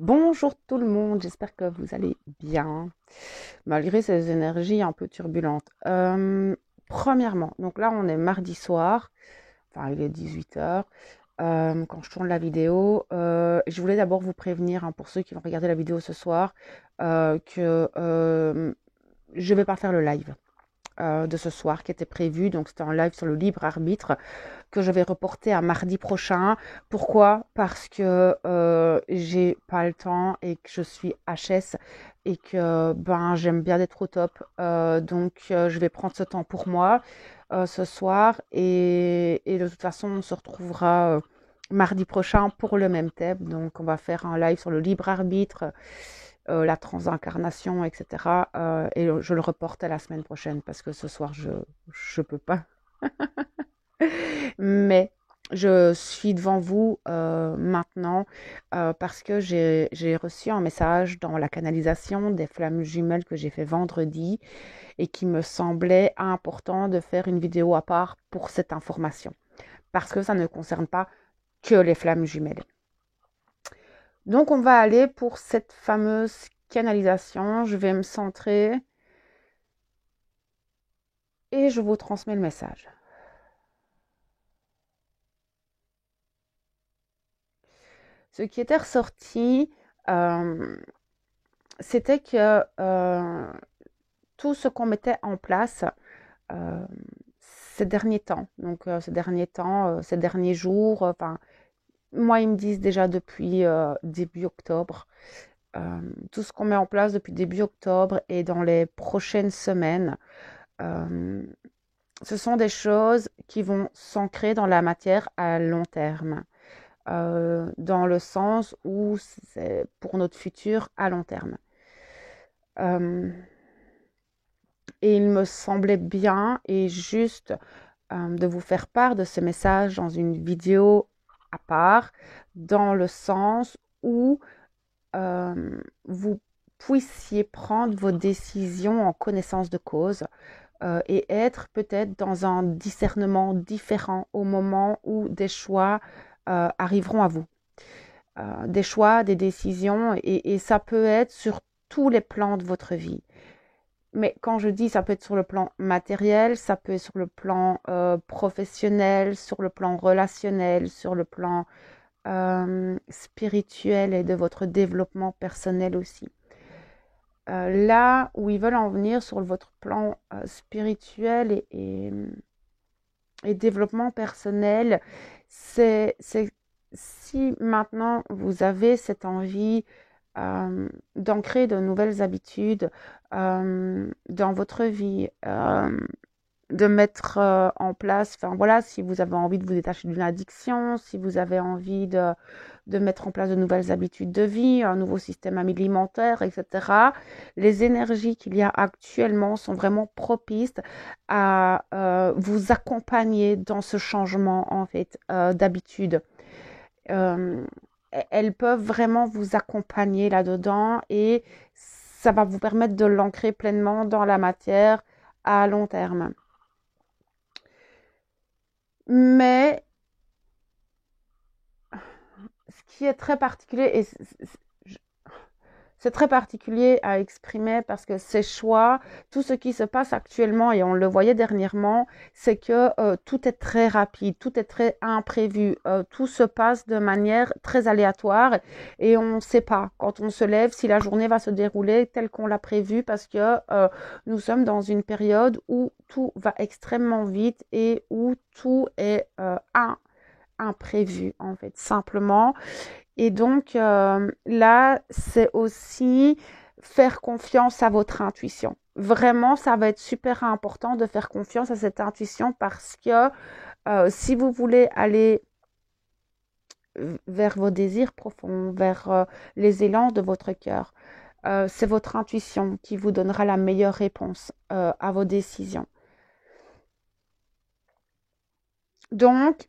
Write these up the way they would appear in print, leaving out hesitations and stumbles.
Bonjour tout le monde, j'espère que vous allez bien, malgré ces énergies un peu turbulentes. Premièrement, donc là on est mardi soir, enfin il est 18h, quand je tourne la vidéo. Je voulais d'abord vous prévenir, hein, pour ceux qui vont regarder la vidéo ce soir, que je vais pas faire le live de ce soir qui était prévu. Donc c'était un live sur le libre arbitre que je vais reporter à mardi prochain. Pourquoi? Parce que j'ai pas le temps et que je suis HS et que j'aime bien être au top. Donc je vais prendre ce temps pour moi ce soir et de toute façon on se retrouvera mardi prochain pour le même thème. Donc on va faire un live sur le libre arbitre, la transincarnation, etc. Et je le reporte à la semaine prochaine parce que ce soir je peux pas. Mais je suis devant vous maintenant parce que j'ai reçu un message dans la canalisation des flammes jumelles que j'ai fait vendredi et qui me semblait important de faire une vidéo à part pour cette information parce que ça ne concerne pas que les flammes jumelles. Donc on va aller pour cette fameuse canalisation. Je vais me centrer et je vous transmets le message. Ce qui était ressorti, euh, c'était que tout ce qu'on mettait en place euh, ces derniers temps, donc ces derniers jours, moi ils me disent déjà depuis début octobre, tout ce qu'on met en place depuis début octobre et dans les prochaines semaines, euh, ce sont des choses qui vont s'ancrer dans la matière à long terme, dans le sens où c'est pour notre futur à long terme. Euh, et il me semblait bien et juste de vous faire part de ce message dans une vidéo à part, dans le sens où vous puissiez prendre vos décisions en connaissance de cause et être peut-être dans un discernement différent au moment où des choix arriveront à vous. Des choix, des décisions, et ça peut être sur tous les plans de votre vie. Mais quand je dis ça peut être sur le plan matériel, ça peut être sur le plan professionnel, sur le plan relationnel, sur le plan spirituel et de votre développement personnel aussi. Là où ils veulent en venir sur votre plan spirituel et développement personnel, c'est si maintenant vous avez cette envie d'ancrer de nouvelles habitudes dans votre vie, de mettre en place, enfin voilà, si vous avez envie de vous détacher d'une addiction, si vous avez envie de mettre en place de nouvelles habitudes de vie, un nouveau système alimentaire, etc. Les énergies qu'il y a actuellement sont vraiment propices à vous accompagner dans ce changement en fait d'habitude. Euh, Elles peuvent vraiment vous accompagner là-dedans et ça va vous permettre de l'ancrer pleinement dans la matière à long terme. Mais ce qui est très particulier, et c'est très particulier à exprimer parce que ces choix, tout ce qui se passe actuellement, et on le voyait dernièrement, c'est que tout est très rapide, tout est très imprévu, tout se passe de manière très aléatoire et on ne sait pas quand on se lève si la journée va se dérouler telle qu'on l'a prévu parce que nous sommes dans une période où tout va extrêmement vite et où tout est imprévu en fait, simplement. Et donc là, c'est aussi faire confiance à votre intuition. Vraiment, ça va être super important de faire confiance à cette intuition parce que si vous voulez aller vers vos désirs profonds, vers les élans de votre cœur, c'est votre intuition qui vous donnera la meilleure réponse à vos décisions. Donc,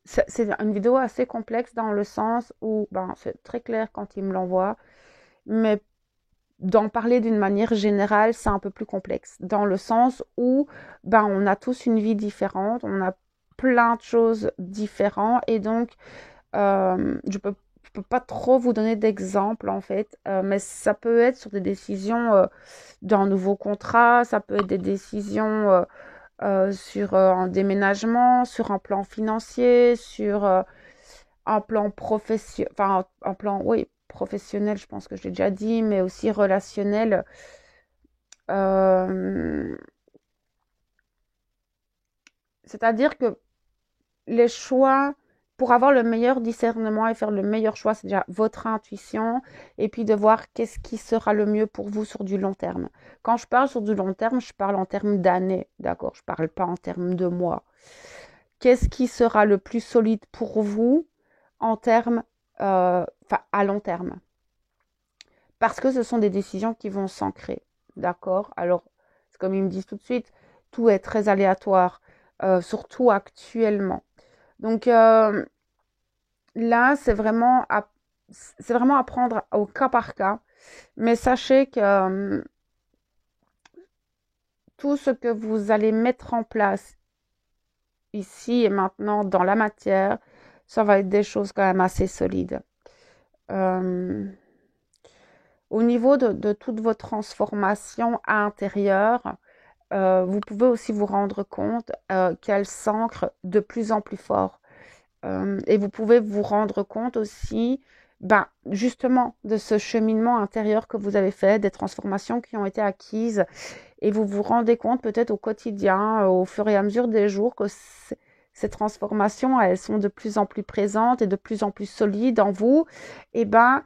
c'est une vidéo assez complexe dans le sens où c'est très clair quand il me l'envoie, mais d'en parler d'une manière générale, c'est un peu plus complexe, dans le sens où on a tous une vie différente, on a plein de choses différentes, et donc je peux je peux pas trop vous donner d'exemples en fait, mais ça peut être sur des décisions d'un nouveau contrat, ça peut être des décisions sur un déménagement, sur un plan financier, sur un plan professionnel, enfin un plan, oui, professionnel, je pense que je l'ai déjà dit, mais aussi relationnel. Euh, C'est-à-dire que les choix, pour avoir le meilleur discernement et faire le meilleur choix, c'est déjà votre intuition et puis de voir qu'est-ce qui sera le mieux pour vous sur du long terme. Quand je parle sur du long terme, je parle en termes d'années, d'accord? Je parle pas en termes de mois. Qu'est-ce qui sera le plus solide pour vous en termes, à long terme? Parce que ce sont des décisions qui vont s'ancrer, d'accord? Alors, c'est comme ils me disent tout de suite, tout est très aléatoire, surtout actuellement. Donc là, c'est vraiment à prendre au cas par cas. Mais sachez que tout ce que vous allez mettre en place ici et maintenant dans la matière, ça va être des choses quand même assez solides. Euh, Au niveau de toutes vos transformations intérieures, vous pouvez aussi vous rendre compte qu'elles s'ancrent de plus en plus fort. Et vous pouvez vous rendre compte aussi, ben, justement, de ce cheminement intérieur que vous avez fait, des transformations qui ont été acquises. Et vous vous rendez compte peut-être au quotidien, au fur et à mesure des jours, que ces transformations, elles sont de plus en plus présentes et de plus en plus solides en vous. Et ben,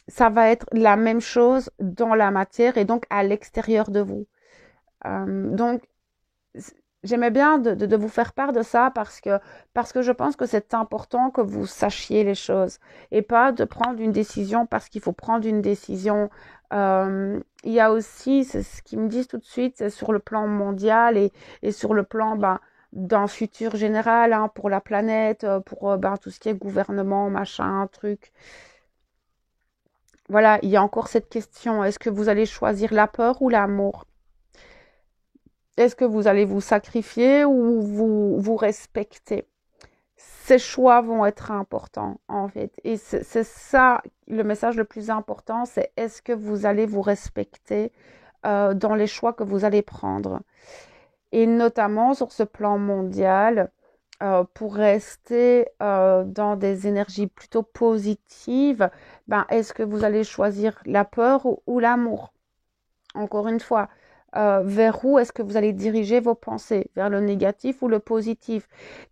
ça va être la même chose dans la matière et donc à l'extérieur de vous. Donc, j'aimais bien de vous faire part de ça parce que je pense que c'est important que vous sachiez les choses et pas de prendre une décision parce qu'il faut prendre une décision. Il y a aussi, c'est ce qu'ils me disent tout de suite, c'est sur le plan mondial et sur le plan ben, d'un futur général hein, pour la planète, pour ben, tout ce qui est gouvernement, machin, truc. Voilà, il y a encore cette question, est-ce que vous allez choisir la peur ou l'amour? Est-ce que vous allez vous sacrifier ou vous respecter? Ces choix vont être importants, en fait. Et c'est ça, le message le plus important, c'est est-ce que vous allez vous respecter dans les choix que vous allez prendre? Et notamment sur ce plan mondial, pour rester dans des énergies plutôt positives, ben, est-ce que vous allez choisir la peur ou l'amour? Encore une fois, vers où est-ce que vous allez diriger vos pensées? Vers le négatif ou le positif?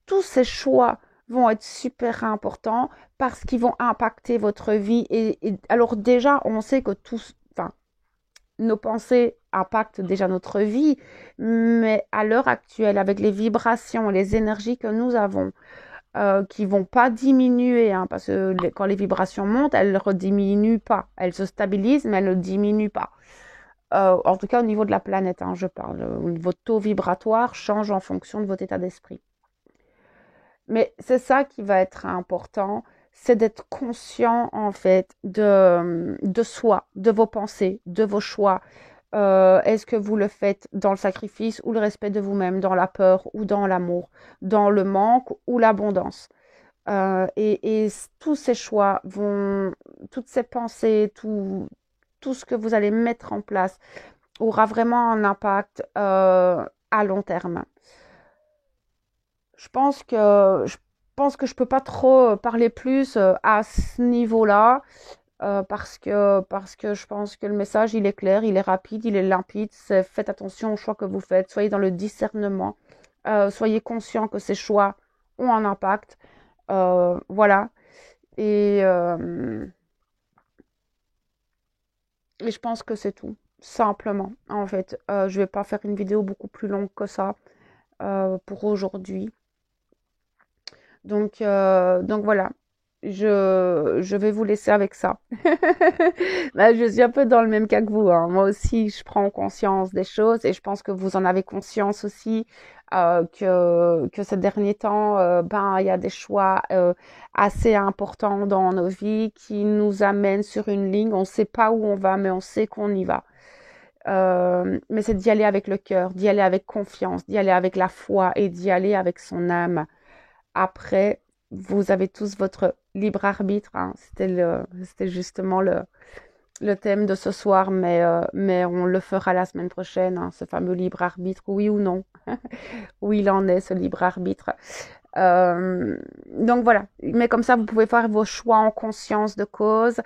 Tous ces choix vont être super importants parce qu'ils vont impacter votre vie. Et alors déjà, on sait que tous, enfin, nos pensées impactent déjà notre vie, mais à l'heure actuelle, avec les vibrations, les énergies que nous avons, qui vont pas diminuer, hein, parce que quand les vibrations montent, elles ne rediminuent pas. Elles se stabilisent, mais elles ne diminuent pas. En tout cas, au niveau de la planète, hein, je parle. Votre taux vibratoire change en fonction de votre état d'esprit. Mais c'est ça qui va être important, c'est d'être conscient en fait de soi, de vos pensées, de vos choix. Est-ce que vous le faites dans le sacrifice ou le respect de vous-même, dans la peur ou dans l'amour, dans le manque ou l'abondance? Et tous ces choix vont, toutes ces pensées, tout ce que vous allez mettre en place aura vraiment un impact à long terme. Je pense que je peux pas trop parler plus à ce niveau-là parce que je pense que le message il est clair, il est rapide, il est limpide. C'est faites attention aux choix que vous faites, soyez dans le discernement, soyez conscient que ces choix ont un impact. Voilà. Et, euh, et je pense que c'est tout, simplement. En fait, je vais pas faire une vidéo beaucoup plus longue que ça pour aujourd'hui. Donc voilà, je vais vous laisser avec ça. Bah, je suis un peu dans le même cas que vous, hein. Moi aussi, je prends conscience des choses et je pense que vous en avez conscience aussi que ces derniers temps, ben, il y a des choix assez importants dans nos vies qui nous amènent sur une ligne. On ne sait pas où on va, mais on sait qu'on y va. Mais c'est d'y aller avec le cœur, d'y aller avec confiance, d'y aller avec la foi et d'y aller avec son âme. Après, vous avez tous votre libre arbitre, hein. C'était justement le thème de ce soir, mais on le fera la semaine prochaine, hein, ce fameux libre arbitre, oui ou non, où il en est, ce libre arbitre. Donc voilà, mais comme ça, vous pouvez faire vos choix en conscience de cause.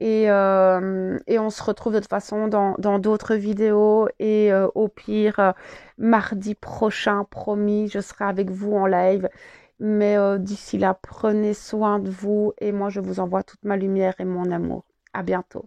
Et on se retrouve de toute façon dans d'autres vidéos. Et au pire, mardi prochain, promis, je serai avec vous en live. Mais d'ici là, prenez soin de vous. Et moi, je vous envoie toute ma lumière et mon amour. À bientôt.